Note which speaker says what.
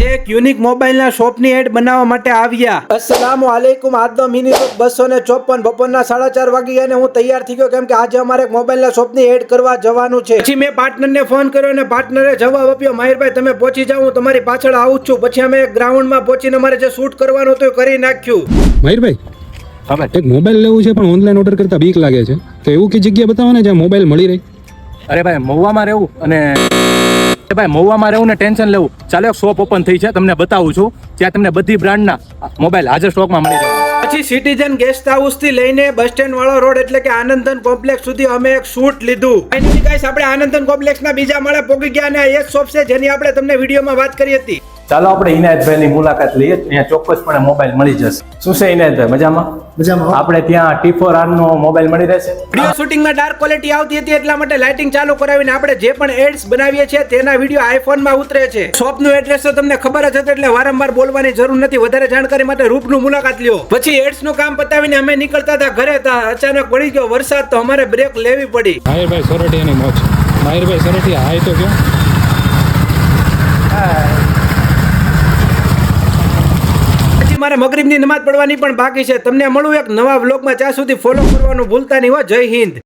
Speaker 1: આજે એક યુનિક મોબાઈલના શોપની એડ બનાવવા માટે આવ્યા. અસ્સલામુ અલૈકુમ. આજનો મિની શોપ 254 બપોરના 4:30 વાગી ગયા અને હું તૈયાર થઈ ગયો કેમ કે આજે અમારે એક મોબાઈલના શોપની એડ કરવા જવાનું છે. પછી મેં પાર્ટનરને ફોન કર્યો અને પાર્ટનરે જવાબ આપ્યો, માહિરભાઈ તમે પહોંચી જાઓ, હું તમારી પાછળ આવું જ છું. પછી અમે ગ્રાઉન્ડમાં પહોંચીને અમારે જે શૂટ કરવાનું હતું એ કરી નાખ્યું.
Speaker 2: માહિરભાઈ એક મોબાઈલ લેવું છે પણ ઓનલાઈન ઓર્ડર કરતા બીક લાગે છે, તો એવું કઈ જગ્યા બતાવો ને જ્યાં મોબાઈલ મળી રહે.
Speaker 3: અરે ભાઈ મહુવામાં રહેવું અને મહુવામાં રહેવું ને ટેન્શન લેવું. ચાલો એક શોપ ઓપન થઈ છે, તમને બતાવું છું. ત્યાં તમને બધી બ્રાન્ડના મોબાઈલ હાજર સ્ટોકમાં મળી રહે.
Speaker 1: પછી સિટીઝન ગેસ્ટ હાઉસ થી લઈને બસ સ્ટેન્ડ વાળો રોડ એટલે કે આનંદન કોમ્પ્લેક્સ સુધી અમે એક શૂટ લીધું. ફાઇનલી ગાઈસ આપણે આનંદન કોમ્પ્લેક્સ ના બીજા માળે પહોંચી ગયા અને એ શોપ છે જેની આપણે તમને વિડીયોમાં વાત કરી હતી.
Speaker 3: ચાલો આપણે ઇનાયતભાઈની મુલાકાત લઈએ, અહીંયા ચોક્કસપણે મોબાઈલ મળી જશે. શું છે ઇનાયતભાઈ, મજામાં? આપણે ત્યાં T4R નો મોબાઈલ મળી રહેશે.
Speaker 1: વિડીયો શૂટિંગમાં ડાર્ક ક્વોલિટી આવતી હતી એટલા માટે લાઇટિંગ ચાલુ કરાવીને આપણે જે પણ એડ્સ બનાવીએ છીએ તેના વિડીયો આઈફોનમાં ઉતરે છે. શોપનું એડ્રેસ તો તમને ખબર જ હતી એટલે વારંવાર બોલવાની જરૂર નથી. વધારે જાણકારી માટે રૂબરૂ મુલાકાત લ્યો. પછી એડ્સ નું કામ પતાવીને અમે નીકળતા હતા ઘરે, અચાનક પડી ગયો વરસાદ તો અમારે બ્રેક લેવી પડી.
Speaker 2: માહિરભાઈ સોરઠિયાની મોજ. માહિરભાઈ સોરઠિયા હાય તો કયો.
Speaker 1: મારે મગરીબની નમાઝ પડવાની પણ બાકી છે. તમને મળું એક નવા વ્લોગમાં, ત્યાં સુધી ફોલો કરવાનું ભૂલતા નહીં હો. જય હિન્દ.